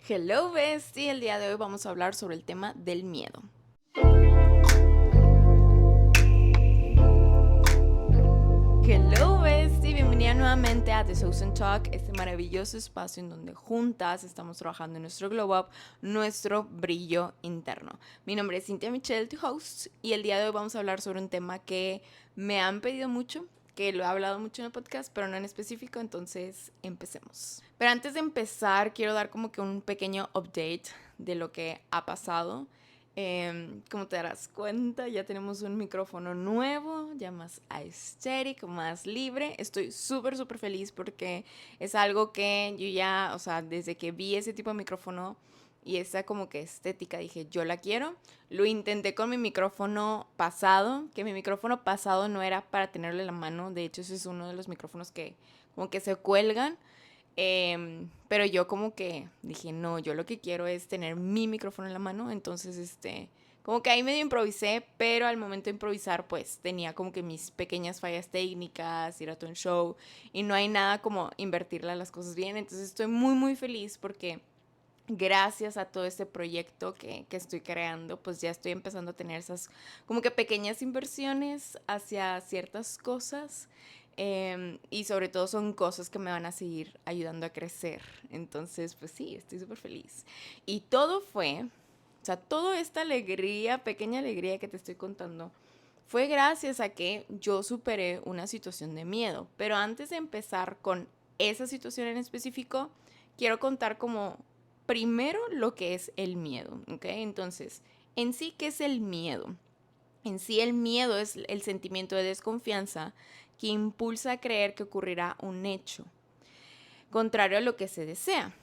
Hello Bestie, el día de hoy vamos a hablar sobre el tema del miedo. Hello Bestie, bienvenida nuevamente a The Southern Talk, este maravilloso espacio en donde juntas estamos trabajando en nuestro glow up, nuestro brillo interno. Mi nombre es Cynthia Michelle, tu host, y el día de hoy vamos a hablar sobre un tema que me han pedido mucho, que lo he hablado mucho en el podcast, pero no en específico, entonces empecemos. Pero antes de empezar, quiero dar como que un pequeño update de lo que ha pasado. Como te darás cuenta, ya tenemos un micrófono nuevo, ya más aesthetic, más libre. Estoy súper feliz porque es algo que yo ya, o sea, desde que vi ese tipo de micrófono y esa como que estética, dije, yo la quiero. Lo intenté con mi micrófono pasado, que mi micrófono pasado no era para tenerlo en la mano. De hecho, ese es uno de los micrófonos que como que se cuelgan. Pero yo como que dije, no, yo lo que quiero es tener mi micrófono en la mano. Entonces, como que ahí medio improvisé, pero al momento de improvisar, pues tenía como que mis pequeñas fallas técnicas, ir a todo un show, y no hay nada como invertirle a las cosas bien. Entonces estoy muy feliz porque gracias a todo este proyecto que estoy creando, pues ya estoy empezando a tener esas como que pequeñas inversiones hacia ciertas cosas. Y sobre todo son cosas que me van a seguir ayudando a crecer. Entonces, pues sí, estoy súper feliz. Y todo fue, o sea, toda esta alegría, pequeña alegría que te estoy contando, fue gracias a que yo superé una situación de miedo. Pero antes de empezar con esa situación en específico, quiero contar como primero lo que es el miedo, ¿ok? Entonces, en sí, ¿qué es el miedo? En sí, el miedo es el sentimiento de desconfianza que impulsa a creer que ocurrirá un hecho, contrario a lo que se desea.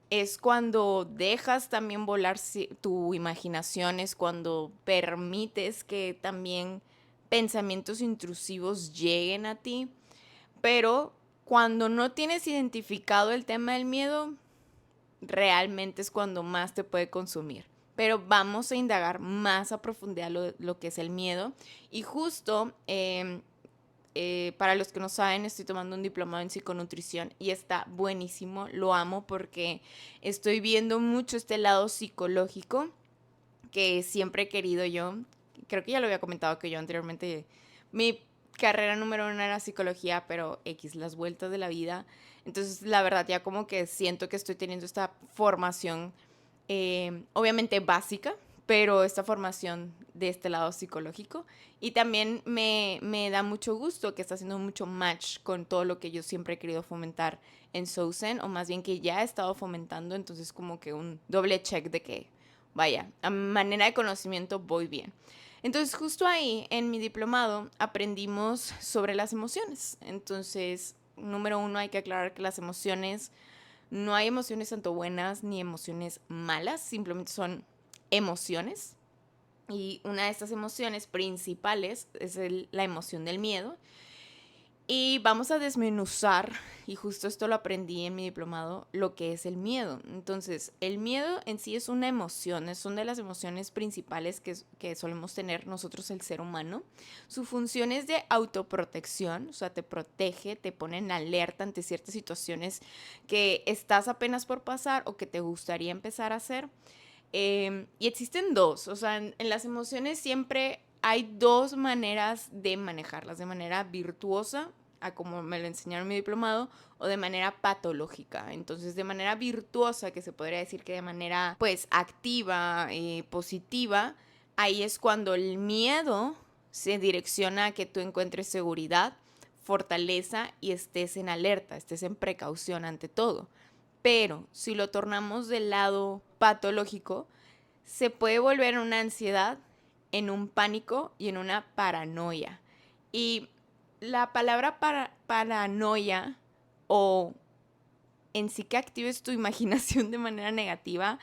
Es cuando dejas también volar tu imaginación, es cuando permites que también pensamientos intrusivos lleguen a ti, pero cuando no tienes identificado el tema del miedo, realmente es cuando más te puede consumir. Pero vamos a indagar más a profundidad lo que es el miedo. Y justo, para los que no saben, estoy tomando un diplomado en psiconutrición y está buenísimo. Lo amo porque estoy viendo mucho este lado psicológico que siempre he querido yo. Creo que ya lo había comentado que yo anteriormente, mi carrera número uno era psicología, pero X, las vueltas de la vida. Entonces, la verdad, ya como que siento que estoy teniendo esta formación, obviamente básica, pero esta formación de este lado psicológico. Y también me da mucho gusto que está haciendo mucho match con todo lo que yo siempre he querido fomentar en Sousen, o más bien que ya he estado fomentando. Entonces, como que un doble check de que, vaya, a manera de conocimiento voy bien. Entonces, justo ahí, en mi diplomado, aprendimos sobre las emociones. Entonces, número uno, hay que aclarar que las emociones, no hay emociones tanto buenas ni emociones malas, simplemente son emociones. Y una de estas emociones principales es la emoción del miedo. Y vamos a desmenuzar, y justo esto lo aprendí en mi diplomado, lo que es el miedo. Entonces, el miedo en sí es una emoción, es una de las emociones principales que solemos tener nosotros el ser humano. Su función es de autoprotección, o sea, te protege, te pone en alerta ante ciertas situaciones que estás apenas por pasar o que te gustaría empezar a hacer. Y existen dos, o sea, en las emociones siempre hay dos maneras de manejarlas, de manera virtuosa, a como me lo enseñaron en mi diplomado, o de manera patológica. Entonces, de manera virtuosa, que se podría decir que de manera, pues, activa, positiva, ahí es cuando el miedo se direcciona a que tú encuentres seguridad, fortaleza y estés en alerta, estés en precaución ante todo. Pero si lo tornamos del lado patológico, se puede volver una ansiedad, en un pánico y en una paranoia. Y la palabra paranoia, o en sí que actives tu imaginación de manera negativa,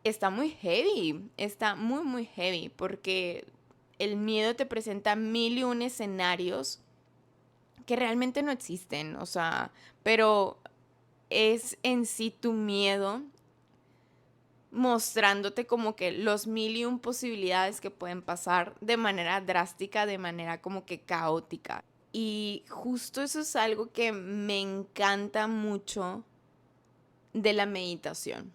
está muy heavy, está muy heavy, porque el miedo te presenta mil y un escenarios que realmente no existen, o sea, pero es en sí tu miedo mostrándote como que los mil y un posibilidades que pueden pasar de manera drástica, de manera como que caótica. Y justo eso es algo que me encanta mucho de la meditación.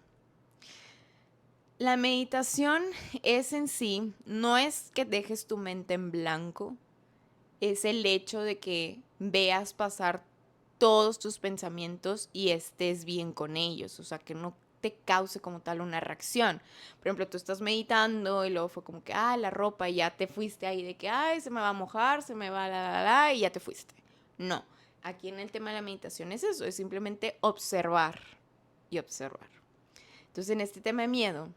La meditación es en sí, no es que dejes tu mente en blanco, es el hecho de que veas pasar todos tus pensamientos y estés bien con ellos, o sea, que no te cause como tal una reacción. Por ejemplo, tú estás meditando y luego fue como que, la ropa y ya te fuiste ahí de que, se me va a mojar, se me va y ya te fuiste. No, aquí en el tema de la meditación es eso, es simplemente observar y observar. Entonces, en este tema de miedo,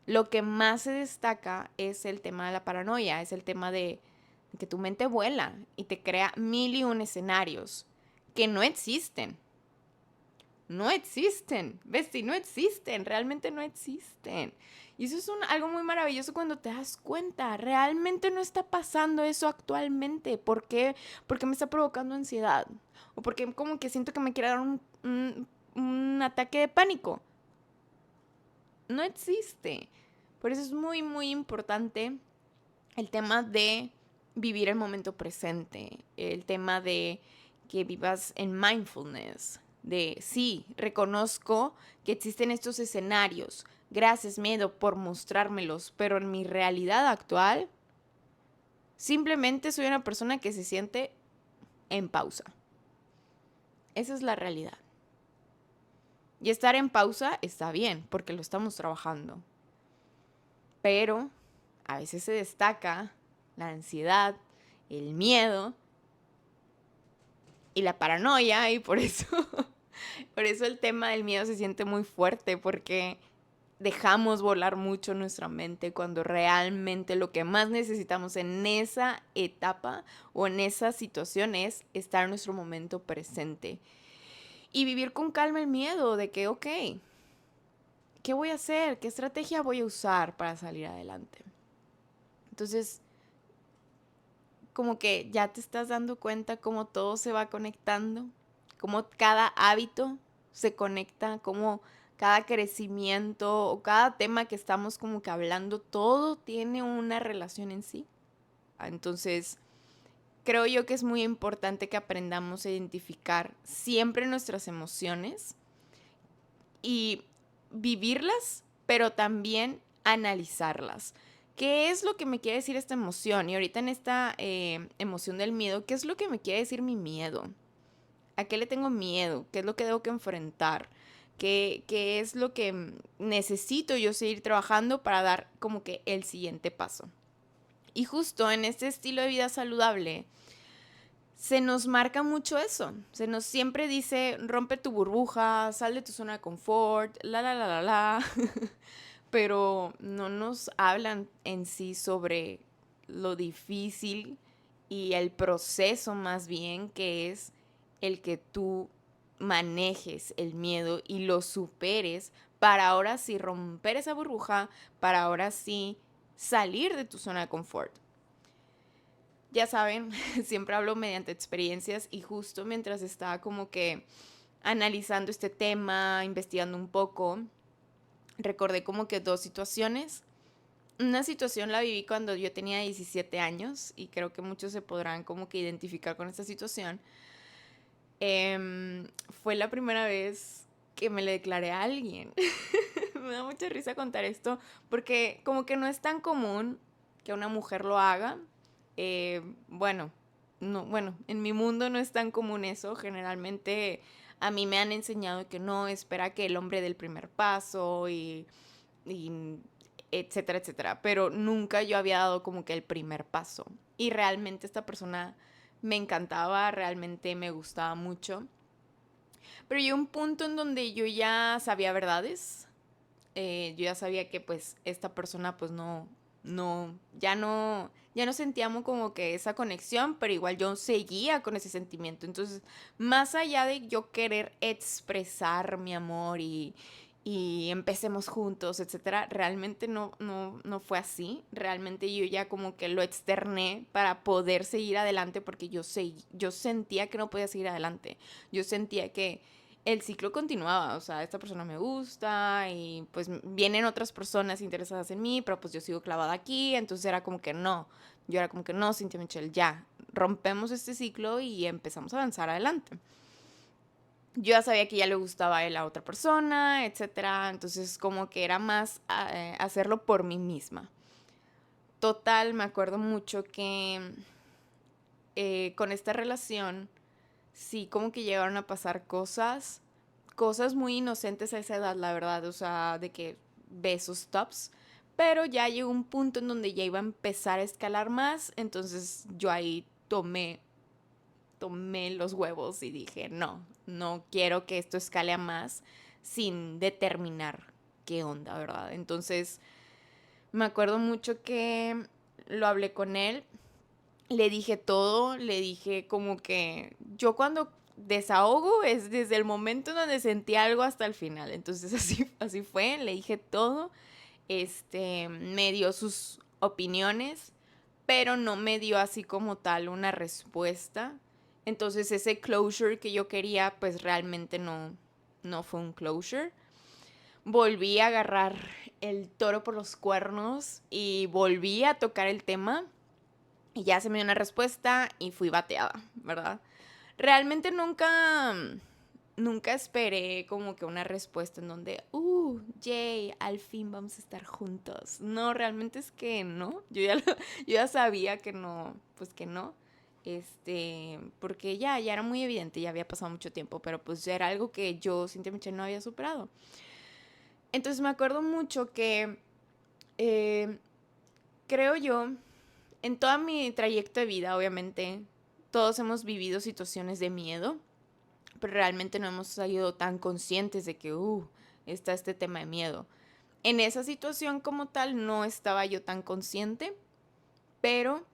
lo que más se destaca es el tema de la paranoia, es el tema de que tu mente vuela y te crea mil y un escenarios que no existen. No existen, Besti, no existen, realmente no existen. Y eso es algo muy maravilloso cuando te das cuenta, realmente no está pasando eso actualmente. ¿Por qué? Porque me está provocando ansiedad. O porque como que siento que me quiere dar un ataque de pánico. No existe. Por eso es muy, muy importante el tema de vivir el momento presente, el tema de que vivas en mindfulness, de sí, reconozco que existen estos escenarios, gracias miedo por mostrármelos, pero en mi realidad actual simplemente soy una persona que se siente en pausa. Esa es la realidad. Y estar en pausa está bien, porque lo estamos trabajando. Pero a veces se destaca la ansiedad, el miedo y la paranoia, y por eso, por eso el tema del miedo se siente muy fuerte, porque dejamos volar mucho nuestra mente cuando realmente lo que más necesitamos en esa etapa o en esa situación es estar en nuestro momento presente y vivir con calma el miedo de que, ok, ¿qué voy a hacer? ¿Qué estrategia voy a usar para salir adelante? Entonces, como que ya te estás dando cuenta cómo todo se va conectando, cómo cada hábito se conecta, cómo cada crecimiento o cada tema que estamos como que hablando, todo tiene una relación en sí. Entonces, creo yo que es muy importante que aprendamos a identificar siempre nuestras emociones y vivirlas, pero también analizarlas. ¿Qué es lo que me quiere decir esta emoción? Y ahorita en esta emoción del miedo, ¿qué es lo que me quiere decir mi miedo? ¿A qué le tengo miedo? ¿Qué es lo que debo que enfrentar? ¿Qué es lo que necesito yo seguir trabajando para dar como que el siguiente paso? Y justo en este estilo de vida saludable, se nos marca mucho eso. Se nos siempre dice, rompe tu burbuja, sal de tu zona de confort, la. Pero no nos hablan en sí sobre lo difícil y el proceso más bien que es el que tú manejes el miedo y lo superes para ahora sí romper esa burbuja, para ahora sí salir de tu zona de confort. Ya saben, siempre hablo mediante experiencias y justo mientras estaba como que analizando este tema, investigando un poco, recordé como que dos situaciones. Una situación la viví cuando yo tenía 17 años y creo que muchos se podrán como que identificar con esta situación. Fue la primera vez que me le declaré a alguien. Me da mucha risa contar esto porque como que no es tan común que una mujer lo haga. Bueno, no, bueno, en mi mundo no es tan común eso. Generalmente a mí me han enseñado que no, espera que el hombre dé el primer paso y etcétera, etcétera. Pero nunca yo había dado como que el primer paso. Y realmente esta persona me encantaba, realmente me gustaba mucho. Pero llegó un punto en donde yo ya sabía verdades. Yo ya sabía que pues esta persona pues ya no sentíamos como que esa conexión, pero igual yo seguía con ese sentimiento. Entonces, más allá de yo querer expresar mi amor y empecemos juntos, etcétera, realmente no fue así. Realmente yo ya como que lo externé para poder seguir adelante porque yo sentía que no podía seguir adelante. Yo sentía que el ciclo continuaba, o sea, esta persona me gusta y pues vienen otras personas interesadas en mí, pero pues yo sigo clavada aquí, entonces era como que no, yo era como que no, Cynthia Michelle, ya, rompemos este ciclo y empezamos a avanzar adelante. yo ya sabía que ya le gustaba a él a otra persona, etcétera. Entonces como que era más hacerlo por mí misma. Total, me acuerdo mucho que con esta relación sí como que llegaron a pasar cosas muy inocentes a esa edad, la verdad, o sea, de que besos tops, pero ya llegó un punto en donde ya iba a empezar a escalar más, entonces yo ahí tomé los huevos y dije, no, no quiero que esto escale a más sin determinar qué onda, ¿verdad? Entonces me acuerdo mucho que lo hablé con él, le dije todo, le dije como que yo cuando desahogo es desde el momento en donde sentí algo hasta el final. Entonces así fue, le dije todo, me dio sus opiniones, pero no me dio así como tal una respuesta. Entonces ese closure que yo quería pues realmente no fue un closure. Volví a agarrar el toro por los cuernos y volví a tocar el tema y ya se me dio una respuesta y fui bateada, ¿verdad? Realmente nunca esperé como que una respuesta en donde, Jay, al fin vamos a estar juntos. No, realmente es que no. Yo ya sabía que no, pues que no. Porque ya era muy evidente, ya había pasado mucho tiempo, pero pues ya era algo que yo, Cintia Michelle, no había superado. Entonces me acuerdo mucho que, eh, creo yo, en toda mi trayecto de vida, obviamente, todos hemos vivido situaciones de miedo, pero realmente no hemos salido tan conscientes de que, está este tema de miedo. En esa situación como tal no estaba yo tan consciente, pero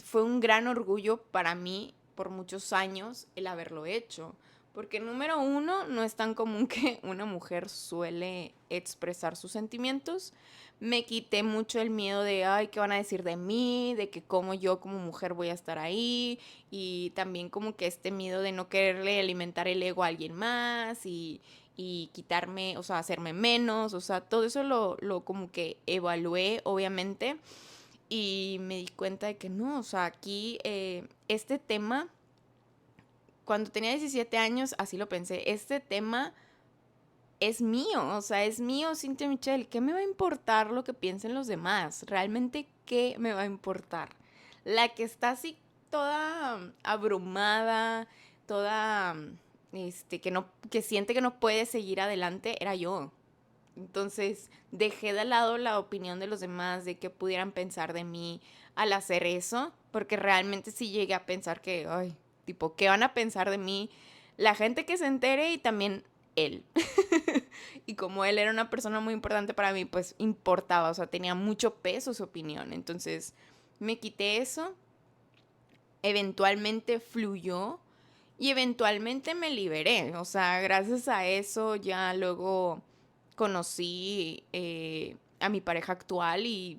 fue un gran orgullo para mí por muchos años el haberlo hecho. Porque número uno, no es tan común que una mujer suele expresar sus sentimientos. Me quité mucho el miedo de, ay, ¿qué van a decir de mí? De que cómo yo como mujer voy a estar ahí. Y también como que este miedo de no quererle alimentar el ego a alguien más y quitarme, o sea, hacerme menos. O sea, todo eso lo como que evalué, obviamente. Y me di cuenta de que no, o sea, aquí este tema, cuando tenía 17 años, así lo pensé, este tema es mío, o sea, es mío, Cintia Michelle, ¿qué me va a importar lo que piensen los demás? Realmente, ¿qué me va a importar? La que está así toda abrumada, toda, que siente que no puede seguir adelante, era yo. Entonces dejé de lado la opinión de los demás, de qué pudieran pensar de mí al hacer eso, porque realmente sí llegué a pensar que, ay, tipo, ¿qué van a pensar de mí? La gente que se entere y también él. Y como él era una persona muy importante para mí, pues importaba, o sea, tenía mucho peso su opinión. Entonces me quité eso, eventualmente fluyó y eventualmente me liberé. O sea, gracias a eso ya luego conocí a mi pareja actual y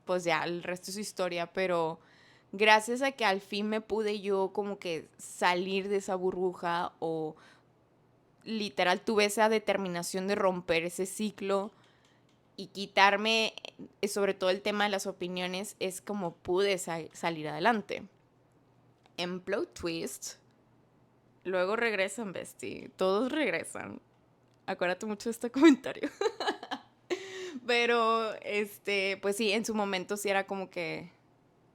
pues ya el resto es historia, pero gracias a que al fin me pude yo como que salir de esa burbuja o literal tuve esa determinación de romper ese ciclo y quitarme sobre todo el tema de las opiniones, es como pude salir adelante. En Plot Twist, luego regresan, bestie, todos regresan. Acuérdate mucho de este comentario. Pero, pues sí, en su momento sí era como que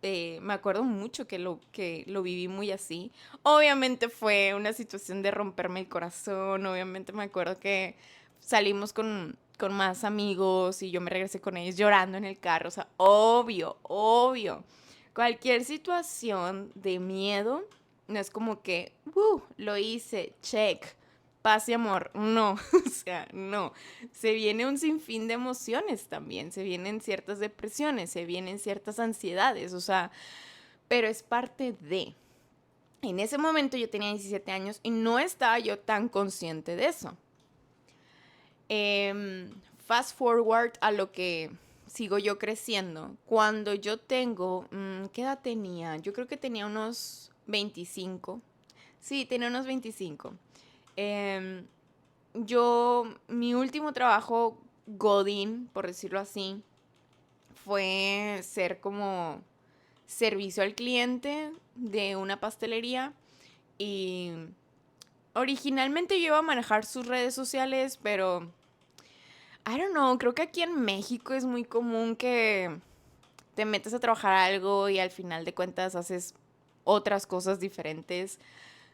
me acuerdo mucho que lo viví muy así. Obviamente fue una situación de romperme el corazón. Obviamente me acuerdo que salimos con más amigos y yo me regresé con ellos llorando en el carro. O sea, obvio. Cualquier situación de miedo no es como que, lo hice, check, paz y amor. No, o sea, no. Se viene un sinfín de emociones también, se vienen ciertas depresiones, se vienen ciertas ansiedades, o sea, pero es parte de. En ese momento yo tenía 17 años y no estaba yo tan consciente de eso. Fast forward a lo que sigo yo creciendo. Cuando yo tengo, ¿qué edad tenía? Yo creo que tenía unos 25. Sí, tenía unos 25. Em, mi último trabajo, Godín, por decirlo así, fue ser como servicio al cliente de una pastelería y originalmente yo iba a manejar sus redes sociales, pero I don't know, creo que aquí en México es muy común que te metes a trabajar algo y al final de cuentas haces otras cosas diferentes.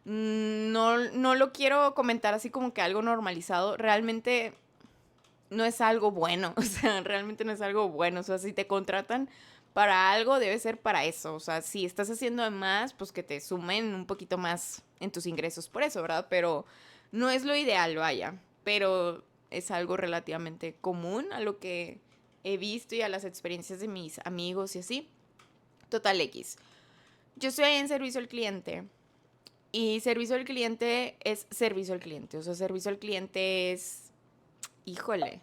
No lo quiero comentar así como que algo normalizado. Realmente no es algo bueno. O sea, realmente no es algo bueno. O sea, si te contratan para algo, debe ser para eso. O sea, si estás haciendo de más, pues que te sumen un poquito más en tus ingresos por eso, ¿verdad? Pero no es lo ideal, vaya. Pero es algo relativamente común a lo que he visto y a las experiencias de mis amigos y así. Total X. Yo estoy en servicio al cliente y servicio al cliente es servicio al cliente. O sea, servicio al cliente es, híjole,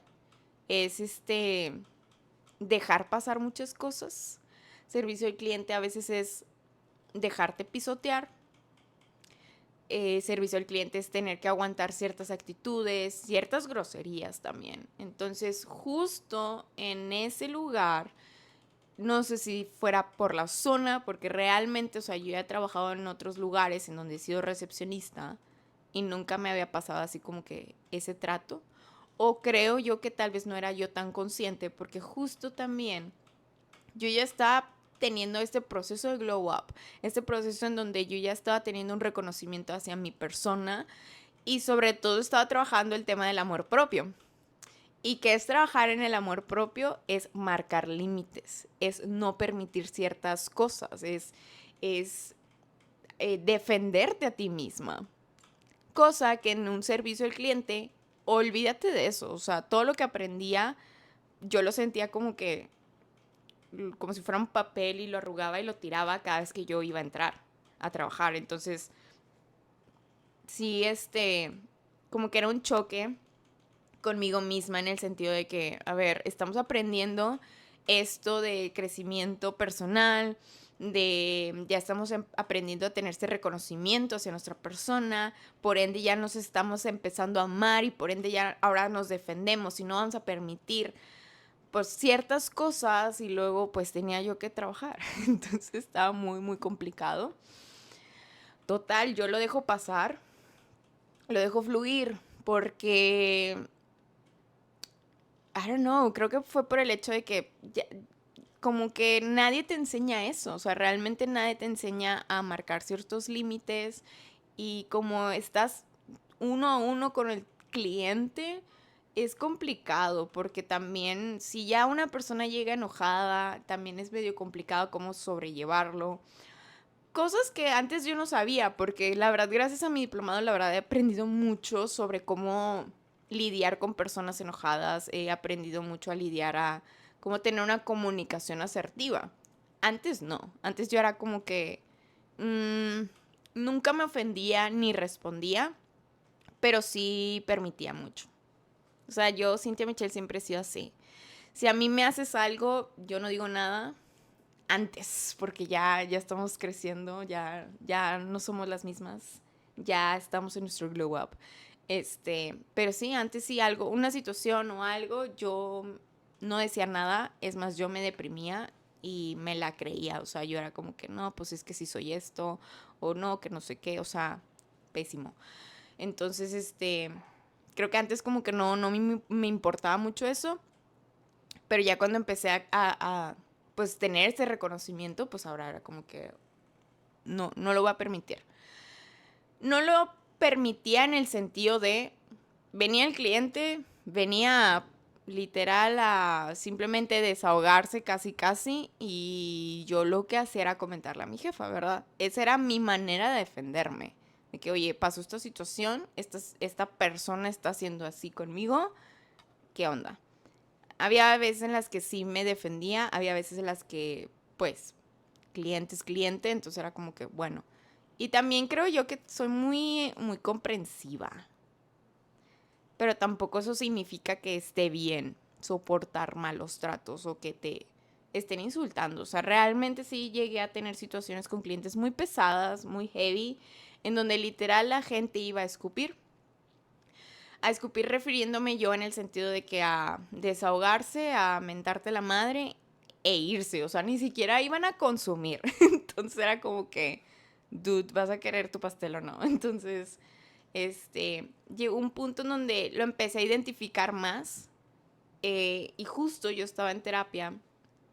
es dejar pasar muchas cosas. Servicio al cliente a veces es dejarte pisotear. Servicio al cliente es tener que aguantar ciertas actitudes, ciertas groserías también. Entonces, justo en ese lugar, no sé si fuera por la zona, porque realmente, o sea, yo ya he trabajado en otros lugares en donde he sido recepcionista y nunca me había pasado así como que ese trato. O creo yo que tal vez no era yo tan consciente, porque justo también yo ya estaba teniendo este proceso de glow up, este proceso en donde yo ya estaba teniendo un reconocimiento hacia mi persona y sobre todo estaba trabajando el tema del amor propio. ¿Y qué es trabajar en el amor propio? Es marcar límites, es no permitir ciertas cosas, es defenderte a ti misma. Cosa que en un servicio al cliente, olvídate de eso. O sea, todo lo que aprendía, yo lo sentía como si fuera un papel y lo arrugaba y lo tiraba cada vez que yo iba a entrar a trabajar. Entonces, sí, como que era un choque conmigo misma en el sentido de que, a ver, estamos aprendiendo esto de crecimiento personal, ya estamos aprendiendo a tener este reconocimiento hacia nuestra persona, por ende ya nos estamos empezando a amar y por ende ya ahora nos defendemos y no vamos a permitir pues ciertas cosas y luego pues tenía yo que trabajar, entonces estaba muy muy complicado. Total, yo lo dejo pasar, lo dejo fluir porque I don't know, creo que fue por el hecho de que como que nadie te enseña eso, o sea, realmente nadie te enseña a marcar ciertos límites y como estás uno a uno con el cliente, es complicado porque también si ya una persona llega enojada, también es medio complicado cómo sobrellevarlo. Cosas que antes yo no sabía, porque la verdad, gracias a mi diplomado, la verdad he aprendido mucho sobre cómo lidiar con personas enojadas, he aprendido mucho a lidiar a cómo tener una comunicación asertiva. Antes no, antes yo era como que mmm, nunca me ofendía ni respondía, pero sí permitía mucho. O sea, yo, Cynthia Michelle, siempre he sido así. Si a mí me haces algo, yo no digo nada antes, porque ya estamos creciendo, ya no somos las mismas, ya estamos en nuestro glow up. Pero sí, antes sí algo, una situación o algo, yo no decía nada, es más, yo me deprimía y me la creía, o sea, yo era como que no, pues es que sí soy esto, o no, que no sé qué, o sea, pésimo. Entonces, creo que antes como que no me importaba mucho eso, pero ya cuando empecé pues tener ese reconocimiento, pues ahora era como que no lo voy a permitir. No lo permitía en el sentido de, venía el cliente, venía literal a simplemente desahogarse casi casi y yo lo que hacía era comentarle a mi jefa, ¿verdad? Esa era mi manera de defenderme. De que, oye, pasó esta situación, esta persona está haciendo así conmigo, ¿qué onda? Había veces en las que sí me defendía, había veces en las que, pues, cliente es cliente, entonces era como que, bueno. Y también creo yo que soy muy, muy comprensiva, pero tampoco eso significa que esté bien soportar malos tratos o que te estén insultando. O sea, realmente sí llegué a tener situaciones con clientes muy pesadas, muy heavy, en donde literal la gente iba a escupir refiriéndome yo en el sentido de que a desahogarse, a mentarte la madre e irse, o sea, ni siquiera iban a consumir. Entonces era como que, dude, ¿vas a querer tu pastel o no? Entonces, llegó un punto en donde lo empecé a identificar más. Y justo yo estaba en terapia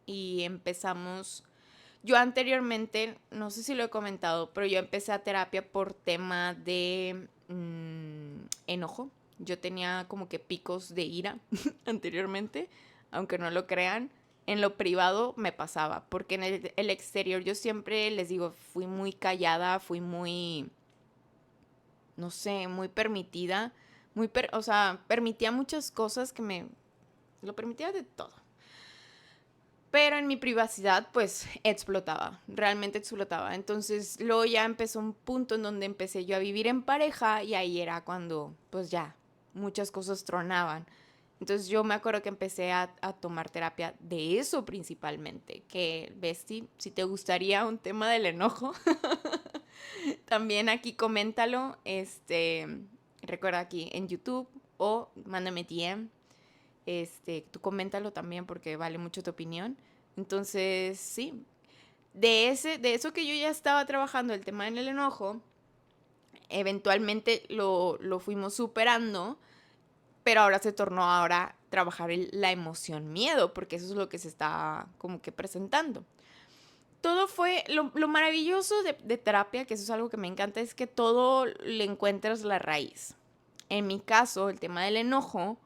y empezamos. Yo anteriormente, no sé si lo he comentado, pero yo empecé a terapia por tema de enojo. Yo tenía como que picos de ira anteriormente, aunque no lo crean. En lo privado me pasaba, porque en el exterior yo siempre les digo, fui muy callada, fui muy, no sé, muy permitida, o sea, permitía muchas cosas lo permitía de todo. Pero en mi privacidad, pues, explotaba, realmente explotaba. Entonces, luego ya empezó un punto en donde empecé yo a vivir en pareja y ahí era cuando, pues ya, muchas cosas tronaban. Entonces, yo me acuerdo que empecé a tomar terapia de eso principalmente. Que, Besti, si te gustaría un tema del enojo, también aquí coméntalo. Recuerda aquí en YouTube o mándame DM. Tú coméntalo también porque vale mucho tu opinión. Entonces, sí, de eso que yo ya estaba trabajando, el tema del enojo, eventualmente lo fuimos superando, pero ahora se tornó ahora trabajar la emoción miedo, porque eso es lo que se está como que presentando. Todo fue, lo maravilloso de terapia, que eso es algo que me encanta, es que todo le encuentras la raíz. En mi caso, el tema del enojo,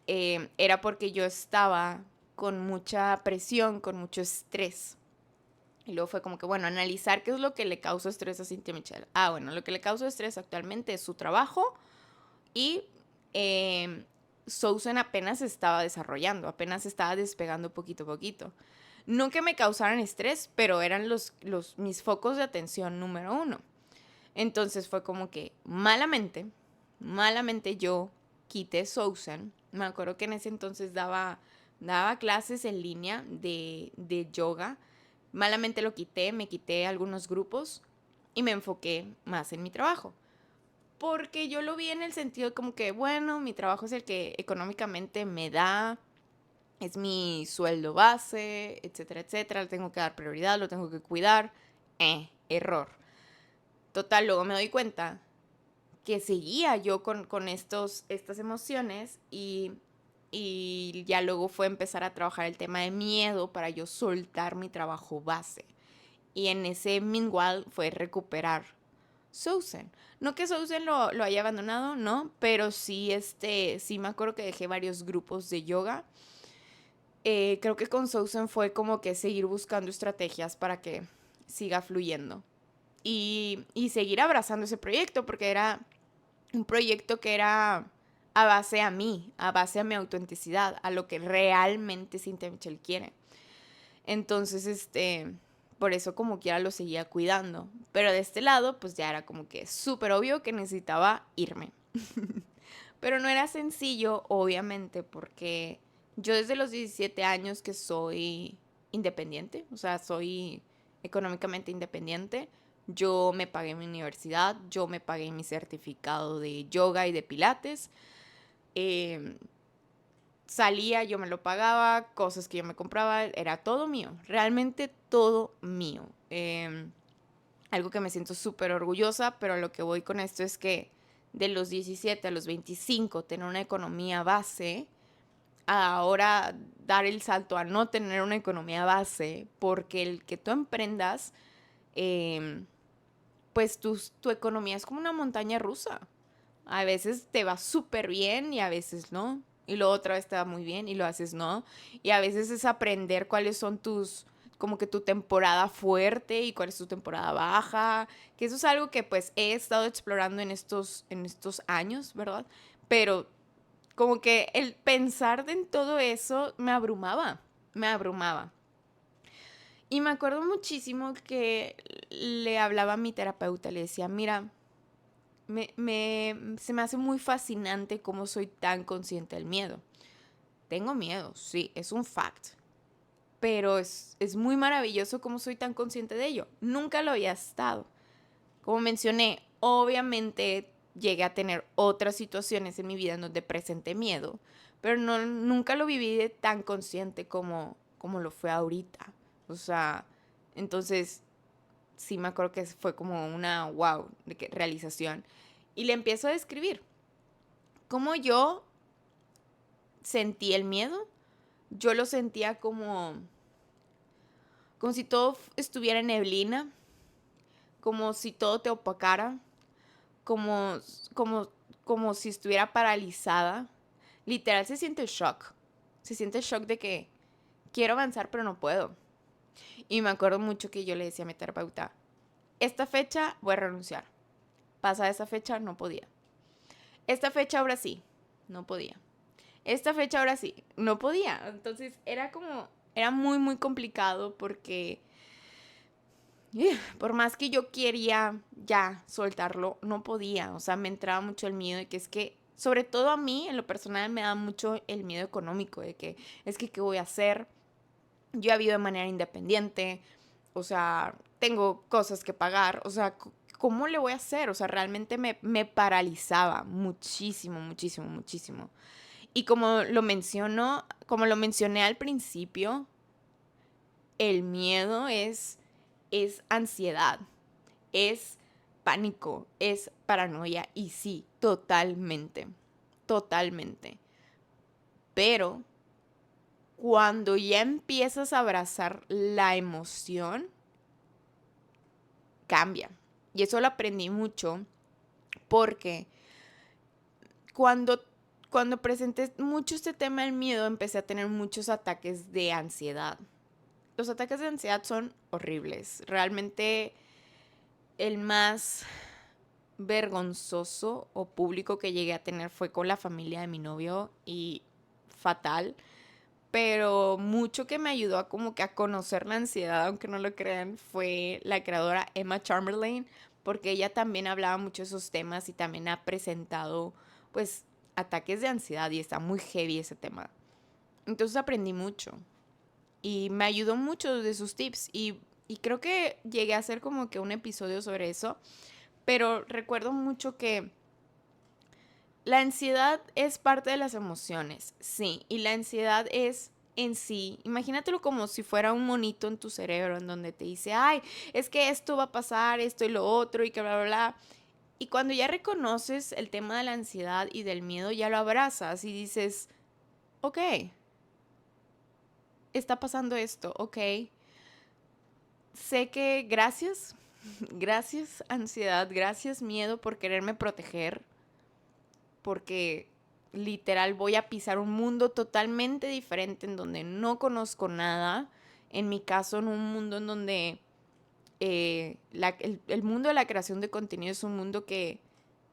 era porque yo estaba con mucha presión, con mucho estrés. Y luego fue como que, bueno, analizar qué es lo que le causa estrés a Cynthia Michelle. Bueno, lo que le causa estrés actualmente es su trabajo y Sousan apenas estaba desarrollando, apenas estaba despegando poquito a poquito. No que me causaran estrés, pero eran mis focos de atención número uno. Entonces fue como que malamente yo quité Sousan. Me acuerdo que en ese entonces daba clases en línea de yoga. Malamente lo quité, me quité algunos grupos y me enfoqué más en mi trabajo. Porque yo lo vi en el sentido como que, bueno, mi trabajo es el que económicamente me da, es mi sueldo base, etcétera, etcétera. Le tengo que dar prioridad, lo tengo que cuidar. Error. Total, luego me doy cuenta que seguía yo con estas emociones y ya luego fue empezar a trabajar el tema de miedo para yo soltar mi trabajo base. Y en ese meanwhile fue recuperar Sousen. No que Sousen lo haya abandonado, no, pero sí, sí me acuerdo que dejé varios grupos de yoga. Creo que con Sousen fue como que seguir buscando estrategias para que siga fluyendo. Y seguir abrazando ese proyecto, porque era un proyecto que era a base a mí, a base a mi autenticidad, a lo que realmente Cynthia Michelle quiere. Entonces, por eso como quiera lo seguía cuidando. Pero de este lado, pues ya era como que súper obvio que necesitaba irme. Pero no era sencillo, obviamente, porque yo desde los 17 años que soy independiente, o sea, soy económicamente independiente. Yo me pagué mi universidad, yo me pagué mi certificado de yoga y de pilates. Eh, Salía, yo me lo pagaba, cosas que yo me compraba, era todo mío, realmente todo mío. Algo que me siento súper orgullosa, pero lo que voy con esto es que de los 17 a los 25 tener una economía base, a ahora dar el salto a no tener una economía base, porque el que tú emprendas, pues tu economía es como una montaña rusa. A veces te va súper bien y a veces no. Y luego otra vez te va muy bien y lo haces no. Y a veces es aprender cuáles son como que tu temporada fuerte y cuál es tu temporada baja. Que eso es algo que pues he estado explorando en estos años, ¿verdad? Pero como que el pensar en todo eso me abrumaba, me abrumaba. Y me acuerdo muchísimo que le hablaba a mi terapeuta, le decía, mira, se me hace muy fascinante cómo soy tan consciente del miedo. Tengo miedo, sí, es un fact. Pero es muy maravilloso cómo soy tan consciente de ello. Nunca lo había estado. Como mencioné, obviamente llegué a tener otras situaciones en mi vida en donde presenté miedo, pero nunca lo viví de tan consciente como lo fue ahorita. O sea, entonces sí me acuerdo que fue como una wow realización. Y le empiezo a describir cómo yo sentí el miedo. Yo lo sentía como si todo estuviera en neblina, como si todo te opacara, como, como, como si estuviera paralizada. Literal se siente shock. Se siente shock de que quiero avanzar pero no puedo. Y me acuerdo mucho que yo le decía a mi terapeuta, esta fecha voy a renunciar. Pasada esa fecha no podía. Esta fecha ahora sí, no podía. Esta fecha ahora sí, no podía. Entonces era muy, muy complicado porque por más que yo quería ya soltarlo, no podía. O sea, me entraba mucho el miedo de que es que, sobre todo a mí, en lo personal, me da mucho el miedo económico, de que es que, ¿qué voy a hacer? Yo he vivido de manera independiente, o sea, tengo cosas que pagar, o sea, ¿cómo le voy a hacer? O sea, realmente me paralizaba muchísimo, muchísimo, muchísimo. Y como lo mencioné al principio, el miedo es ansiedad, es pánico, es paranoia y sí, totalmente, totalmente. Pero cuando ya empiezas a abrazar la emoción, cambia. Y eso lo aprendí mucho porque cuando, cuando presenté mucho este tema del miedo, empecé a tener muchos ataques de ansiedad. Los ataques de ansiedad son horribles. Realmente el más vergonzoso o público que llegué a tener fue con la familia de mi novio y fatal. Pero mucho que me ayudó a como que a conocer la ansiedad, aunque no lo crean, fue la creadora Emma Chamberlain, porque ella también hablaba mucho de esos temas y también ha presentado pues ataques de ansiedad y está muy heavy ese tema. Entonces aprendí mucho y me ayudó mucho de sus tips y creo que llegué a hacer como que un episodio sobre eso, pero recuerdo mucho que la ansiedad es parte de las emociones, sí, y la ansiedad es en sí, imagínatelo como si fuera un monito en tu cerebro en donde te dice, ay, es que esto va a pasar, esto y lo otro y que bla, bla, bla. Y cuando ya reconoces el tema de la ansiedad y del miedo, ya lo abrazas y dices, ok, está pasando esto, ok, sé que gracias, gracias ansiedad, gracias miedo por quererme proteger, porque literal voy a pisar un mundo totalmente diferente en donde no conozco nada. En mi caso, en un mundo en donde el mundo de la creación de contenido es un mundo que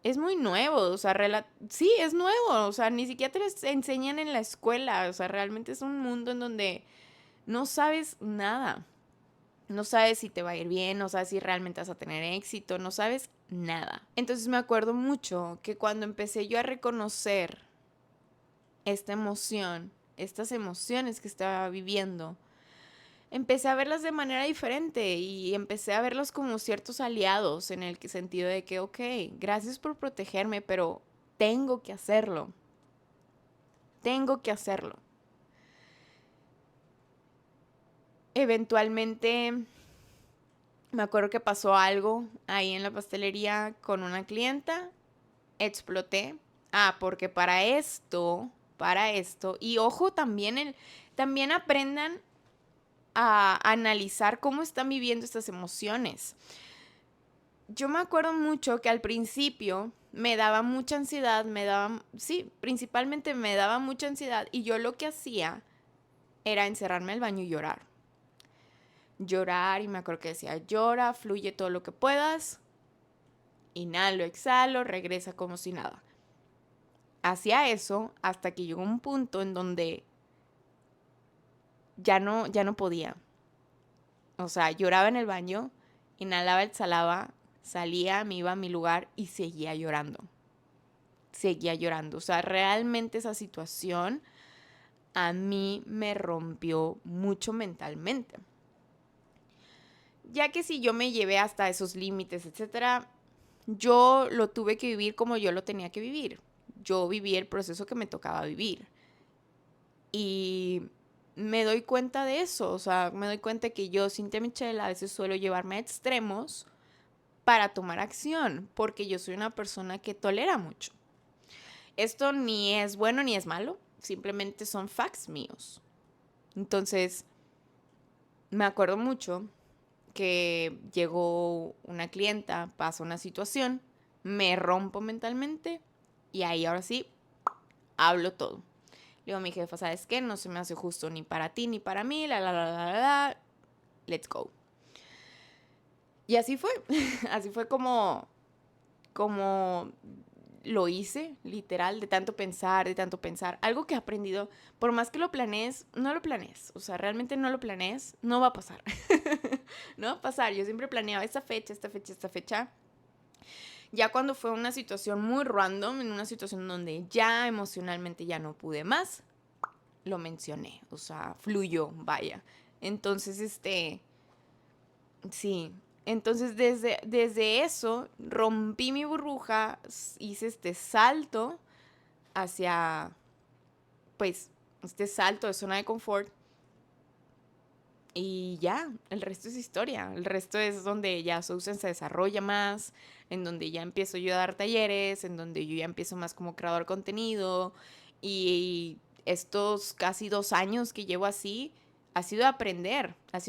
es muy nuevo, o sea, sí, es nuevo, o sea, ni siquiera te lo enseñan en la escuela, o sea, realmente es un mundo en donde no sabes nada. No sabes si te va a ir bien, no sabes si realmente vas a tener éxito, no sabes nada. Entonces me acuerdo mucho que cuando empecé yo a reconocer esta emoción, estas emociones que estaba viviendo, empecé a verlas de manera diferente y empecé a verlos como ciertos aliados en el sentido de que, ok, gracias por protegerme, pero tengo que hacerlo. Tengo que hacerlo. Eventualmente me acuerdo que pasó algo ahí en la pastelería con una clienta, exploté. Ah, porque para esto, y ojo, también aprendan a analizar cómo están viviendo estas emociones. Yo me acuerdo mucho que al principio me daba mucha ansiedad, sí, principalmente me daba mucha ansiedad y yo lo que hacía era encerrarme al baño y llorar. Llorar y me acuerdo que decía, llora, fluye todo lo que puedas, inhalo, exhalo, regresa como si nada. Hacía eso hasta que llegó un punto en donde ya no podía. O sea, lloraba en el baño, inhalaba, exhalaba, salía, me iba a mi lugar y seguía llorando. Seguía llorando. O sea, realmente esa situación a mí me rompió mucho mentalmente. Ya que si yo me llevé hasta esos límites, etcétera, yo lo tuve que vivir como yo lo tenía que vivir. Yo viví el proceso que me tocaba vivir. Y me doy cuenta de eso, o sea, me doy cuenta que yo, Cynthia Michelle, a veces suelo llevarme a extremos para tomar acción, porque yo soy una persona que tolera mucho. Esto ni es bueno ni es malo, simplemente son facts míos. Entonces, me acuerdo mucho que llegó una clienta, pasa una situación, me rompo mentalmente y ahí ahora sí hablo todo. Le digo a mi jefa, ¿sabes qué? No se me hace justo ni para ti ni para mí, let's go. Y así fue, así fue como lo hice, literal, de tanto pensar. Algo que he aprendido, por más que lo planees, no lo planees. O sea, realmente no lo planees, no va a pasar. No va a pasar. Yo siempre planeaba esta fecha. Ya cuando fue una situación muy random, en una situación donde ya emocionalmente ya no pude más, lo mencioné. O sea, fluyó, vaya. Entonces, sí. Entonces, desde eso, rompí mi burbuja, hice este salto hacia, pues, este salto de zona de confort. Y ya, el resto es historia. El resto es donde ya Sousen se desarrolla más, en donde ya empiezo yo a dar talleres, en donde yo ya empiezo más como creador de contenido. Y estos casi 2 años que llevo así, ha sido aprender, ha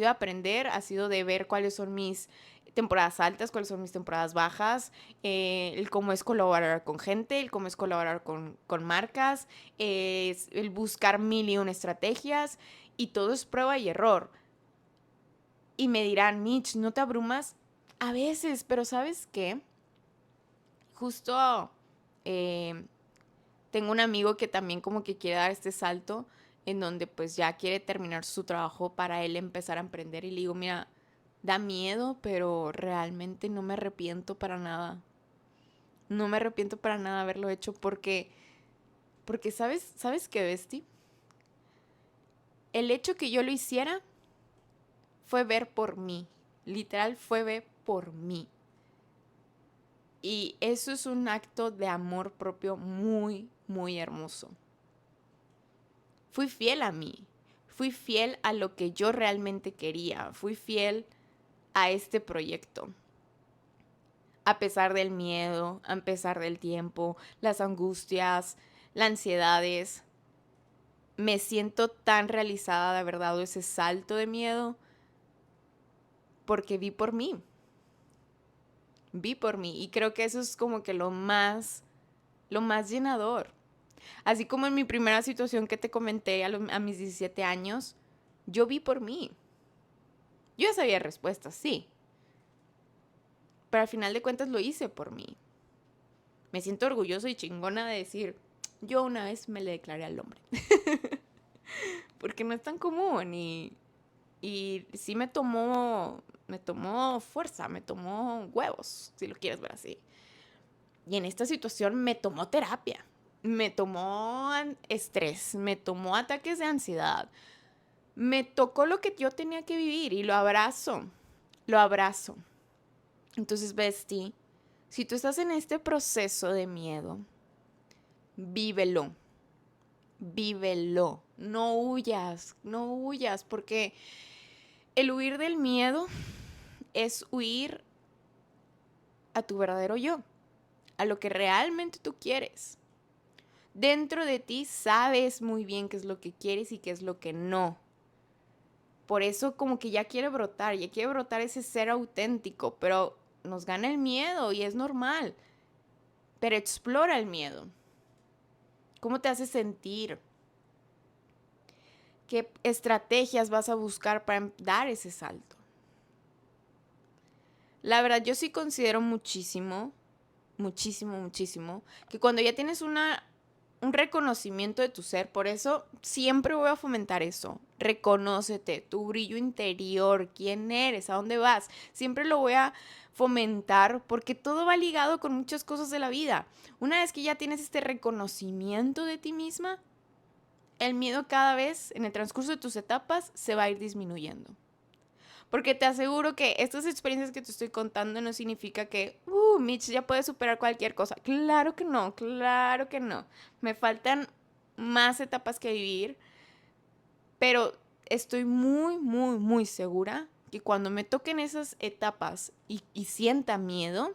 sido de ver cuáles son mis temporadas altas, cuáles son mis temporadas bajas, el cómo es colaborar con gente, el cómo es colaborar con marcas, el buscar mil y una estrategias, y todo es prueba y error. Y me dirán, Mitch, ¿no te abrumas? A veces, pero ¿sabes qué? Justo tengo un amigo que también como que quiere dar este salto en donde pues ya quiere terminar su trabajo para él empezar a emprender, y le digo, mira, da miedo, pero realmente no me arrepiento para nada. No me arrepiento para nada de haberlo hecho porque ¿sabes qué, Besti? El hecho que yo lo hiciera fue ver por mí. Literal fue ver por mí. Y eso es un acto de amor propio muy, muy hermoso. Fui fiel a mí. Fui fiel a lo que yo realmente quería. Fui fiel a este proyecto. A pesar del miedo, a pesar del tiempo, las angustias, las ansiedades. Me siento tan realizada de haber dado ese salto de miedo porque vi por mí. Vi por mí. Y creo que eso es como que lo más llenador. Así como en mi primera situación que te comenté a mis 17 años, yo vi por mí. Yo ya sabía respuestas, sí. Pero al final de cuentas lo hice por mí. Me siento orgulloso y chingona de decir, yo una vez me le declaré al hombre. Porque no es tan común y sí me tomó fuerza, me tomó huevos, si lo quieres ver así. Y en esta situación me tomó terapia, me tomó estrés, me tomó ataques de ansiedad, me tocó lo que yo tenía que vivir y lo abrazo. Entonces, Besti, si tú estás en este proceso de miedo, vívelo, no huyas, porque el huir del miedo es huir a tu verdadero yo, a lo que realmente tú quieres. Dentro de ti sabes muy bien qué es lo que quieres y qué es lo que no. Por eso como que ya quiere brotar ese ser auténtico, pero nos gana el miedo y es normal. Pero explora el miedo. ¿Cómo te hace sentir? ¿Qué estrategias vas a buscar para dar ese salto? La verdad, yo sí considero muchísimo, que cuando ya tienes un reconocimiento de tu ser, por eso siempre voy a fomentar eso. Reconócete, tu brillo interior, quién eres, a dónde vas. Siempre lo voy a fomentar porque todo va ligado con muchas cosas de la vida. Una vez que ya tienes este reconocimiento de ti misma, el miedo cada vez en el transcurso de tus etapas se va a ir disminuyendo. Porque te aseguro que estas experiencias que te estoy contando no significa que, Mitch ya puede superar cualquier cosa. Claro que no. Me faltan más etapas que vivir, pero estoy muy, muy, muy segura que cuando me toquen esas etapas y sienta miedo,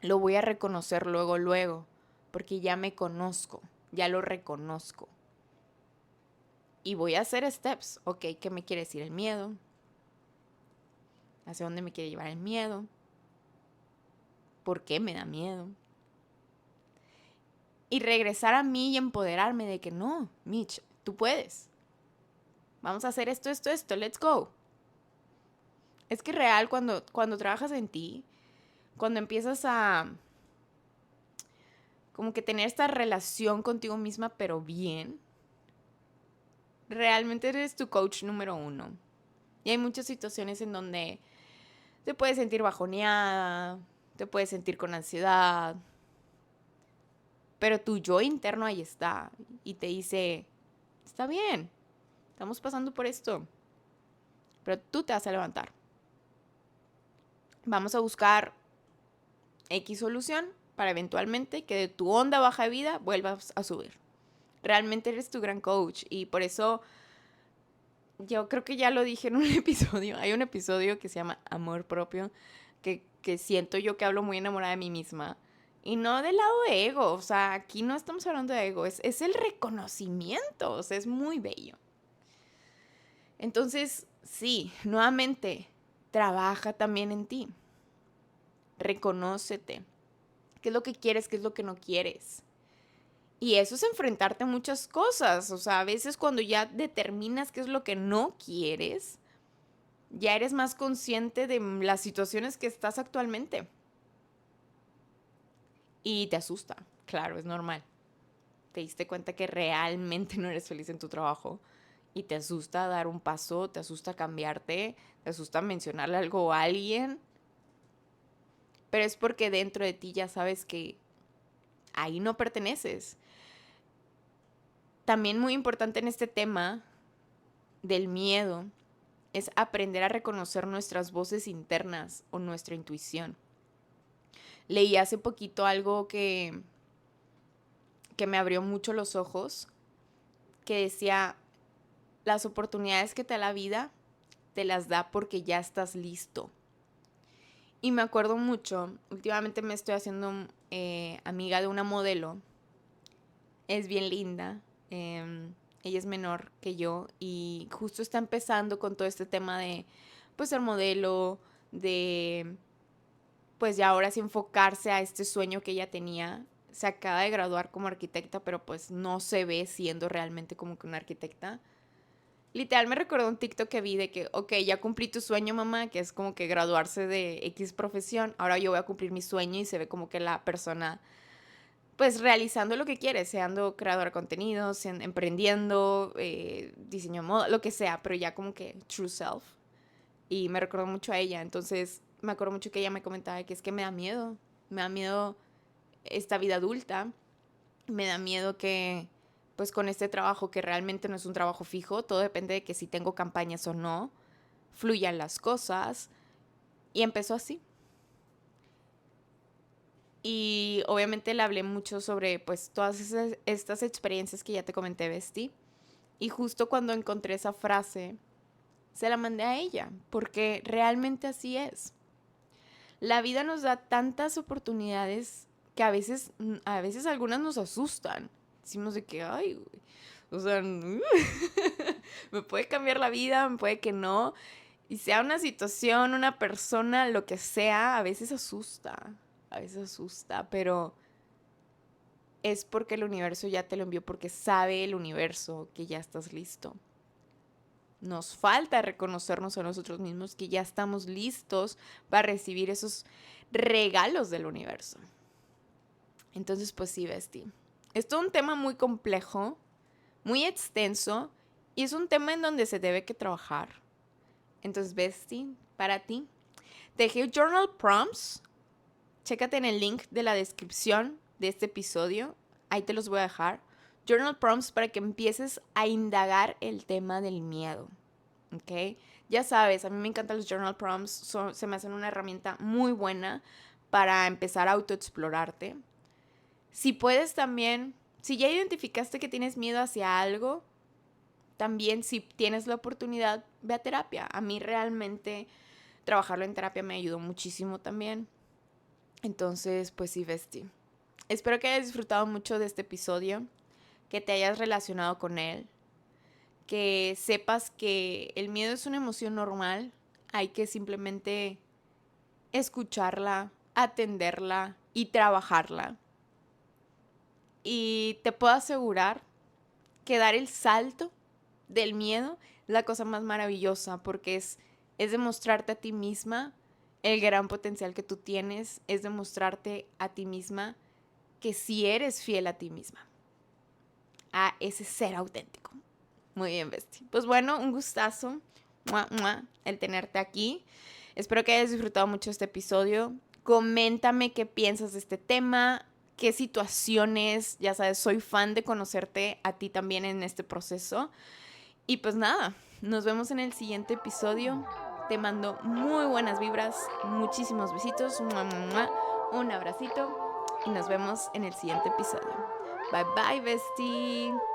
lo voy a reconocer luego, porque ya me conozco, ya lo reconozco. Y voy a hacer steps. Ok, ¿qué me quiere decir el miedo? ¿Hacia dónde me quiere llevar el miedo? ¿Por qué me da miedo? Y regresar a mí y empoderarme de que no, Mitch, tú puedes. Vamos a hacer esto, let's go. Es que real, cuando trabajas en ti, cuando empiezas a como que tener esta relación contigo misma, pero bien, realmente eres tu coach número 1. Y hay muchas situaciones en donde te puedes sentir bajoneada, te puedes sentir con ansiedad, pero tu yo interno ahí está y te dice, está bien, estamos pasando por esto, pero tú te vas a levantar. Vamos a buscar X solución para eventualmente que de tu onda baja de vida vuelvas a subir. Realmente eres tu gran coach y por eso yo creo que ya lo dije en un episodio. Hay un episodio que se llama Amor Propio que siento yo que hablo muy enamorada de mí misma. Y no del lado de ego, o sea, aquí no estamos hablando de ego, es el reconocimiento, o sea, es muy bello. Entonces, sí, nuevamente, trabaja también en ti. Reconócete. ¿Qué es lo que quieres? ¿Qué es lo que no quieres? Y eso es enfrentarte a muchas cosas. O sea, a veces cuando ya determinas qué es lo que no quieres, ya eres más consciente de las situaciones que estás actualmente. Y te asusta. Claro, es normal. Te diste cuenta que realmente no eres feliz en tu trabajo. Y te asusta dar un paso, te asusta cambiarte, te asusta mencionarle algo a alguien. Pero es porque dentro de ti ya sabes que ahí no perteneces. También muy importante en este tema del miedo es aprender a reconocer nuestras voces internas o nuestra intuición. Leí hace poquito algo que me abrió mucho los ojos, que decía, las oportunidades que te da la vida, te las da porque ya estás listo. Y me acuerdo mucho, últimamente me estoy haciendo amiga de una modelo, es bien linda, ella es menor que yo y justo está empezando con todo este tema de pues ser modelo, de pues ya ahora sí enfocarse a este sueño que ella tenía. Se acaba de graduar como arquitecta, pero pues no se ve siendo realmente como que una arquitecta. Literal me recordó un TikTok que vi de que, ok, ya cumplí tu sueño, mamá, que es como que graduarse de X profesión. Ahora yo voy a cumplir mi sueño y se ve como que la persona pues realizando lo que quiere, seando creadora de contenidos, emprendiendo, diseño de moda, lo que sea, pero ya como que true self. Y me recordó mucho a ella, entonces me acuerdo mucho que ella me comentaba que es que me da miedo esta vida adulta, me da miedo que pues con este trabajo que realmente no es un trabajo fijo, todo depende de que si tengo campañas o no, fluyan las cosas. Y empezó así. Y obviamente le hablé mucho sobre pues todas estas experiencias que ya te comenté, Besti. Y justo cuando encontré esa frase, se la mandé a ella, porque realmente así es. La vida nos da tantas oportunidades que a veces algunas nos asustan. Decimos de que, ay, güey, o sea, me puede cambiar la vida, me puede que no. Y sea una situación, una persona, lo que sea, a veces asusta, pero es porque el universo ya te lo envió, porque sabe el universo que ya estás listo. Nos falta reconocernos a nosotros mismos que ya estamos listos para recibir esos regalos del universo. Entonces, pues sí, Besti. Es todo un tema muy complejo, muy extenso, y es un tema en donde se debe que trabajar. Entonces, Besti, para ti, te dejé journal prompts. Chécate en el link de la descripción de este episodio. Ahí te los voy a dejar. Journal prompts para que empieces a indagar el tema del miedo. ¿Ok? Ya sabes, a mí me encantan los journal prompts. Se me hacen una herramienta muy buena para empezar a autoexplorarte. Si puedes también, si ya identificaste que tienes miedo hacia algo, también si tienes la oportunidad, ve a terapia. A mí realmente trabajarlo en terapia me ayudó muchísimo también. Entonces, pues sí, Besti. Espero que hayas disfrutado mucho de este episodio, que te hayas relacionado con él, que sepas que el miedo es una emoción normal, hay que simplemente escucharla, atenderla y trabajarla. Y te puedo asegurar que dar el salto del miedo es la cosa más maravillosa porque es demostrarte a ti misma el gran potencial que tú tienes, es demostrarte a ti misma que si eres fiel a ti misma, a ese ser auténtico. Muy bien, Besti. Pues bueno, un gustazo el tenerte aquí. Espero que hayas disfrutado mucho este episodio. Coméntame qué piensas de este tema, qué situaciones, ya sabes, soy fan de conocerte a ti también en este proceso. Y pues nada, nos vemos en el siguiente episodio. Te mando muy buenas vibras, muchísimos besitos, un abracito y nos vemos en el siguiente episodio. Bye bye, bestie.